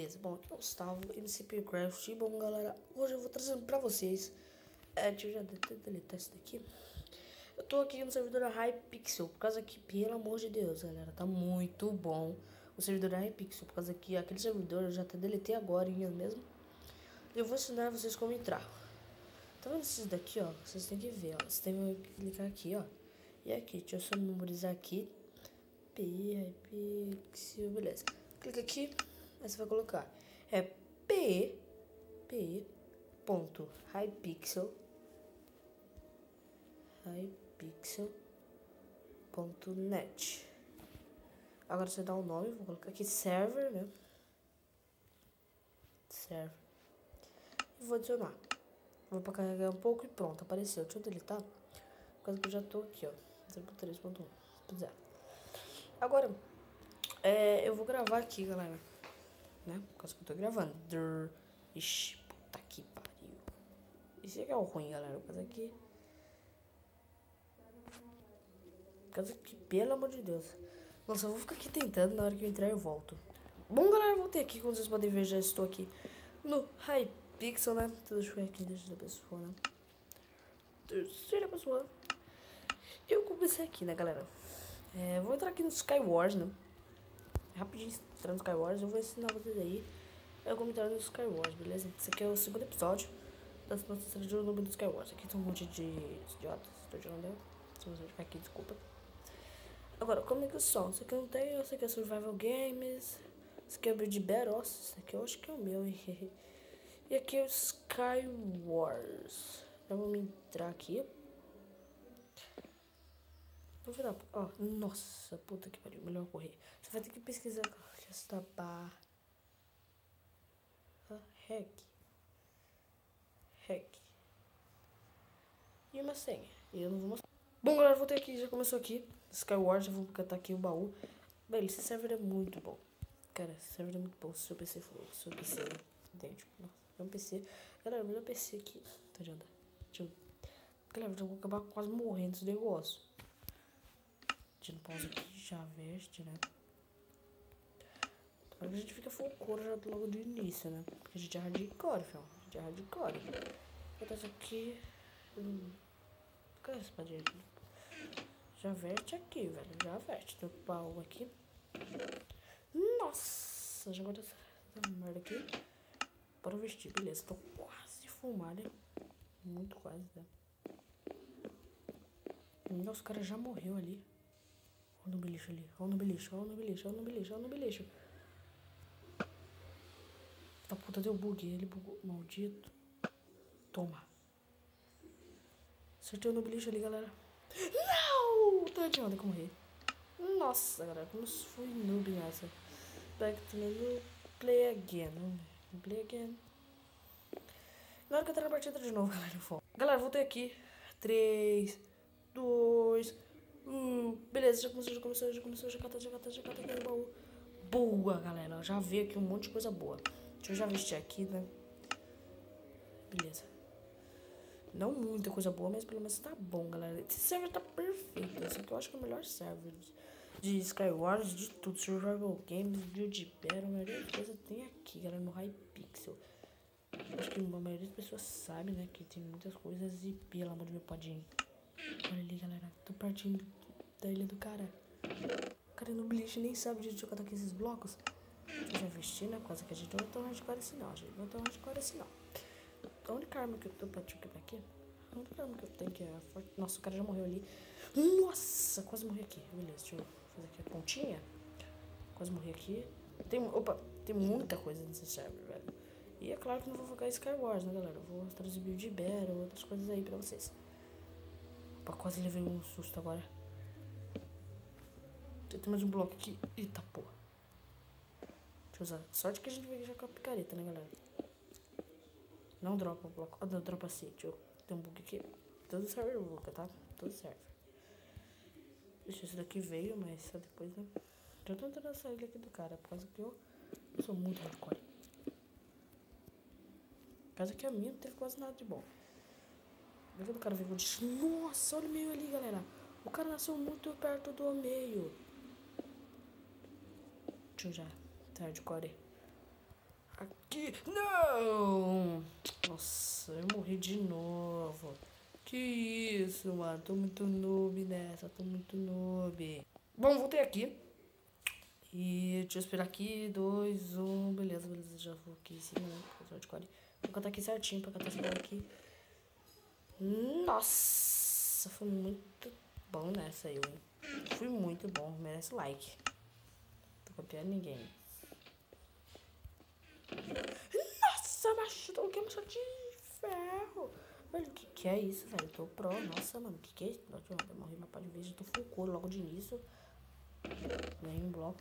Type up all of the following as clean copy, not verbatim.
Beleza, bom, aqui é o Gustavo, MCPcraft. E bom, galera, hoje eu vou trazendo pra vocês. Deixa eu já deletar isso daqui. Eu tô aqui no servidor da Hypixel, por causa que, pelo amor de Deus, galera, tá muito bom o servidor da Hypixel, por causa que aquele servidor eu já até deletei agora mesmo. E eu vou ensinar vocês como entrar. Tá vendo esses daqui, ó? Vocês têm que ver, ó. Vocês têm que clicar aqui, ó. E aqui, deixa eu só memorizar aqui. Hypixel, beleza. Clica aqui. Aí você vai colocar hypixel.net. Agora você dá um nome, vou colocar aqui server, né? Server. E vou adicionar. Vou para carregar um pouco e pronto, apareceu. Deixa eu deletar. Por causa que eu já tô aqui, ó. 0.3.1. Agora, eu vou gravar aqui, galera. Né? Por causa que eu tô gravando. Ixi, puta que pariu. Esse aqui é o ruim, galera. Por causa que, pelo amor de Deus. Nossa, eu vou ficar aqui tentando. Na hora que eu entrar, eu volto. Bom, galera, eu voltei aqui. Como vocês podem ver, já estou aqui no Hypixel, né? Deixa eu ver aqui, deixa eu pessoa, né? Terceira pessoa. Eu comecei aqui, né, galera? Vou entrar aqui no Skywars, né? Rapidinho entrando no Skywars, eu vou ensinar vocês aí. Eu vou entrar no Skywars, beleza? Esse aqui é o segundo episódio da expansão de nome do Skywars. Aqui tem um monte de idiotas. Estou tirando ela. Se você ficar aqui, desculpa. Agora, como é que som? Esse aqui eu não tenho. Esse aqui é Survival Games. Esse aqui é o Build Battle. Nossa, esse aqui eu acho que é o meu, hein? E aqui é o Skywars. Já vamos entrar aqui. Vou virar. Ó, nossa, puta que pariu. Melhor correr. Você vai ter que pesquisar. Esta barra. Hack. E uma senha. E eu não vou mostrar. Bom, galera, voltei aqui. Já começou aqui. Skywars. Já vou catar aqui o baú. Velho, esse server é muito bom. Cara, esse server é muito bom. Se o seu PC for. Se o seu PC é idêntico. Nossa, é um PC. Galera, o melhor PC aqui. Tá adianta. Galera, eu vou acabar quase morrendo desse negócio. Tirando pausa aqui. Já veste, né? A gente fica focando já logo do início, né? Porque a gente é hardcore, filho. A gente é hardcore. Vou botar isso aqui. Cadê esse padrinho? Já verte aqui, velho. Já verte. Tem o pau aqui. Nossa, já guardei essa merda aqui. Bora vestir, beleza. Tô quase fumado, hein? Muito quase, né? Nossa, o cara já morreu ali. Olha o beliche ali. Olha o beliche, olha o beliche, olha o beliche, olha o beliche. Tá puta, deu bug. Ele bugou. Maldito. Toma. Acertei o beliche ali, galera. Não! Tô adiando que eu morri. Nossa, galera. Como se fui noob nessa. Back to menu. Play again. Play again. Na hora que eu entrar na partida de novo, galera, eu volto. Galera, voltei aqui. 3, 2, 1. Beleza, já começou. Já cata aqui no baú. Boa, galera. Já veio aqui um monte de coisa boa. Deixa eu já vestir aqui, né? Beleza. Não muita coisa boa, mas pelo menos tá bom, galera. Esse server tá perfeito. Esse aqui eu acho que é o melhor server de Skywars, de tudo. Survival Games, Build Battle, a maioria das coisas tem aqui, galera, no Hypixel. Acho que a maioria das pessoas sabe, né, que tem muitas coisas e pelo amor de meu padinho. Olha ali, galera. Tô partindo da ilha do cara. O cara no beliche nem sabe de onde eu aqui esses blocos. Deixa eu já vestir, né? Quase que a gente não vai tão hardcore assim, não. A gente não vai tão hardcore assim, não. A única arma que eu tô pra quebrar aqui. A única arma que eu tenho que é forte. Nossa, o cara já morreu ali. Nossa, quase morri aqui. Beleza, deixa eu fazer aqui a pontinha. Quase morri aqui. Opa, tem muita coisa nesse server, velho. E é claro que não vou focar em Skywars, né, galera? Eu vou trazer Build Battle, outras coisas aí pra vocês. Opa, quase levei um susto agora. Tem mais um bloco aqui. Eita, porra. Deixa eu usar. Sorte que a gente vai já com a picareta, né, galera? Não dropa o bloco. Ah, não, dropa sítio. Tem um bug aqui. Todo server buga, tá? Todo server. Deixa esse daqui veio, mas só depois, né? Já tô tentando sair aqui do cara, por causa que eu sou muito hardcore. Por causa que a minha não teve quase nada de bom. Vê quando o cara veio e disse, nossa, olha o meio ali, galera. O cara nasceu muito perto do meio. Deixa eu já. Tá hardcore. Aqui. Não! Nossa, eu morri de novo. Que isso, mano. Tô muito noob nessa. Tô muito noob. Bom, voltei aqui. E deixa eu esperar aqui. 2, 1. Beleza, beleza. Já vou aqui em cima, né? Vou cantar aqui certinho pra cantar essa bola aqui. Nossa, foi muito bom nessa aí, hein? Fui muito bom. Merece like. Tô copiando ninguém. Nossa, macho, tô com uma de ferro. Velho, o que é isso, velho? Eu tô pro. Nossa, mano, o que é isso? Eu morri uma pá de vez, eu tô full couro logo de início. Ganhei um bloco.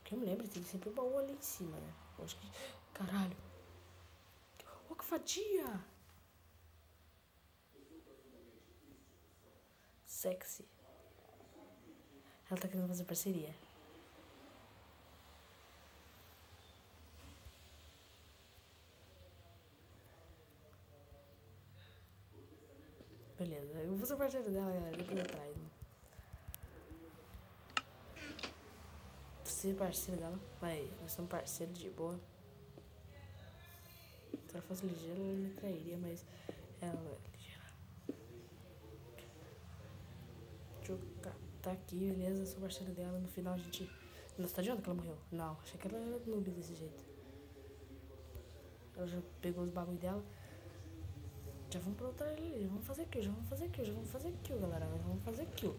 Que eu me lembro, tem sempre um baú ali em cima, né? Eu acho que. Caralho. Ô, que fadia! Sexy. Ela tá querendo fazer parceria. Beleza, eu vou ser parceiro dela, galera, depois atrás, né? Ser parceiro dela. Vai, nós somos parceiros de boa. Se ela fosse ligeira, ela me trairia, mas ela é ligeira. Deixa eu catar aqui, beleza? Sou parceiro dela. No final a gente. Nossa, tá de onde que ela morreu? Não, achei que ela era noob desse jeito. Ela já pegou os bagulho dela. Já vamos pra outra ali, já vamos fazer kill, já vamos fazer kill, já vamos fazer kill, galera. Já vamos fazer kill.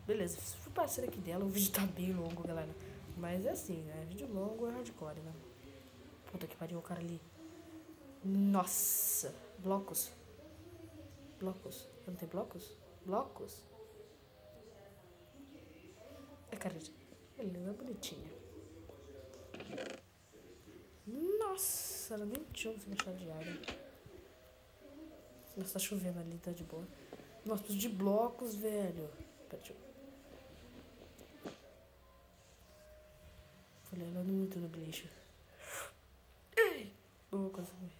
Beleza, fui parceiro aqui dela, o vídeo tá bem longo, galera. Mas é assim, né? Vídeo longo é hardcore, né? Puta que pariu, o cara ali. Nossa! Blocos. Blocos. Não tem blocos? Blocos? É cara de. Beleza, bonitinha. Nossa, ela nem tinha esse machado de área. Nossa, tá chovendo ali, tá de boa. Nossa, preciso de blocos, velho. Pera, deixa eu... Falei, ela não muito no lixo. Boa, quase morri.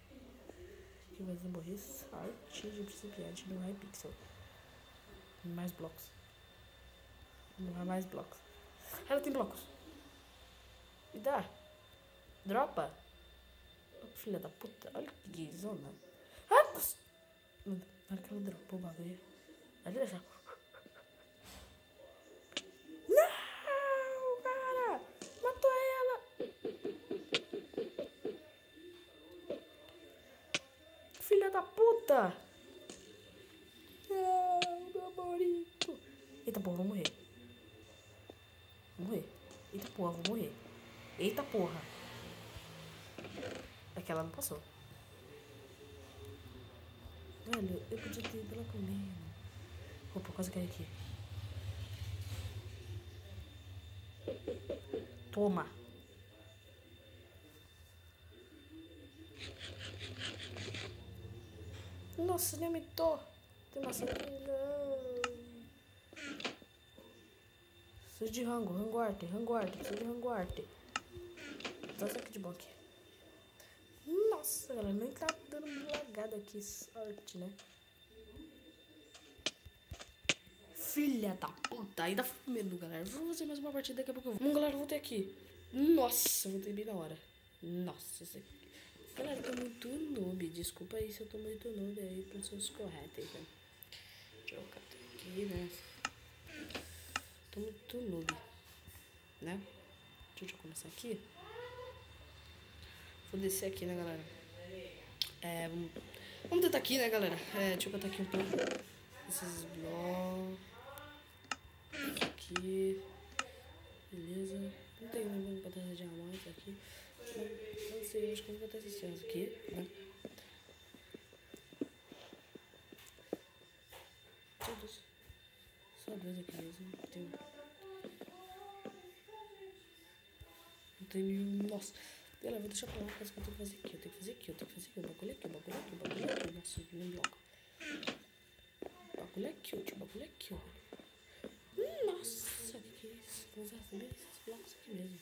Que mais não morri? Sorte de principiante no Hypixel. Mais blocos. Não há mais blocos. Ela tem blocos. Me dá. Dropa. Oh, filha da puta. Olha que gaysona. Ah, nossa. Na hora que ela dropou o bagulho. Vai deixar. Não, cara. Matou ela. Filha da puta. Não, meu amorito. Eita porra, vou morrer. Vou morrer. Eita porra, vou morrer. Eita porra. Aquela não passou. Velho, eu podia ter ido lá comer. Opa, quase caí aqui. Toma. Nossa, nem imitou. Tem maçã aqui, não. Preciso de rango arte. Preciso de rango arte. Dá essa aqui de bom aqui. Nossa, galera, nem tá dando lagada aqui. Sorte, né? Filha da puta. Ainda fui com medo, galera. Vou fazer mais uma partida, daqui a pouco eu vou. Galera, voltei aqui. Nossa, voltei bem na hora. Nossa, isso aqui. Galera, eu tô muito noob. Desculpa aí se eu tô muito noob aí pra seus corretos, né? Deixa eu catar aqui, né? Tô muito noob, né? Deixa eu começar aqui. Vou descer aqui, né, galera? Vamos tentar aqui, né, galera? Deixa eu botar aqui um pouco. Esses blocos. Aqui. Beleza. Não tem como botar essa diamante aqui. Não sei, acho que eu vou botar esses céus aqui, né? Todos. Só dois aqui mesmo. Não tem nenhum. Nossa. Galera, vou deixar pra lá, mas que eu tenho que fazer aqui. Eu tenho que fazer aqui, eu tenho que fazer aqui. O bagulho aqui, o bagulho aqui, o bagulho aqui. Nossa, não bloco. O bagulho aqui, o bagulho aqui, ó. Nossa, que é isso? Vou usar também esses blocos aqui mesmo.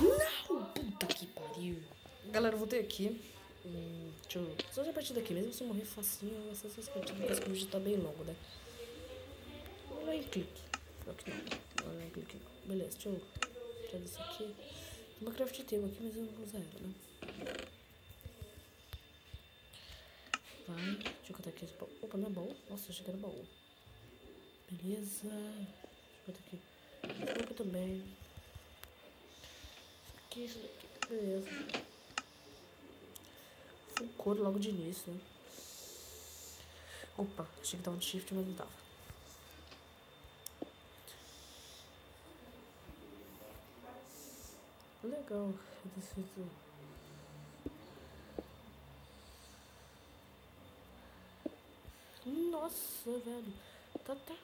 Não! Puta que pariu. Galera, eu voltei aqui. Deixa eu... Só a partir daqui, mesmo se eu morrer facinho, essas partidas, porque o vídeo tá bem longo, né? Vou lá em clique. Só que não. Vou lá em clique. Beleza, deixa eu tirar isso aqui. Tem uma craft table aqui, mas eu não vou usar ela, né? Vai. Deixa eu botar aqui esse baú. Opa, não é baú? Nossa, achei que era baú. Beleza. Deixa eu botar aqui. Esse aqui também. Isso daqui. Beleza. Full couro logo de início, né? Opa, achei que tava de shift, mas não tava. Legal. Nossa, velho. Tá até...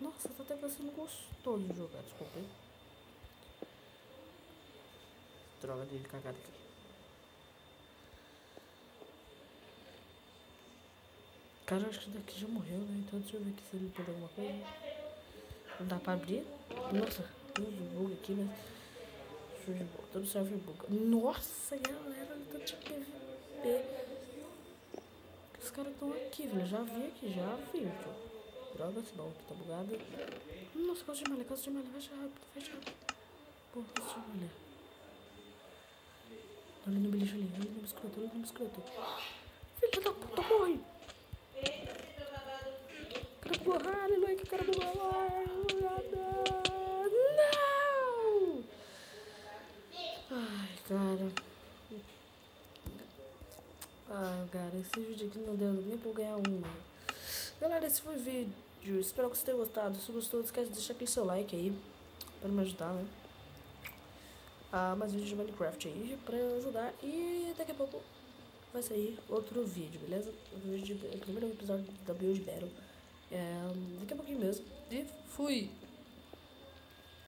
Nossa, tá até sendo gostoso de jogar. Desculpa, hein? Droga dele cagada aqui. Cara, acho que daqui já morreu, né? Então deixa eu ver aqui se ele perdeu alguma coisa. Não dá pra abrir? Nossa, tem um bug aqui, mas... Todo server bug. Nossa, galera, ele tá de PVP. Os caras estão aqui, velho. Já vi aqui, já vi. Droga, esse baú aqui tá bugado. Nossa, casa de malha. Fecha rápido. Pô, casa de malha. Olha no bilhete ali, olha no biscoito. Filha da puta, morre! Cara borrar, aleluia, que cara borrar. Não! Ai, cara. Cara, esse vídeo aqui não deu nem pra eu ganhar uma. Galera, esse foi o vídeo. Espero que vocês tenham gostado. Se gostou, não esquece de deixar aquele seu like aí pra me ajudar, né? Mais vídeos de Minecraft aí pra ajudar. E daqui a pouco vai sair outro vídeo, beleza? O primeiro episódio da Build Battle. Daqui a pouquinho mesmo. E fui!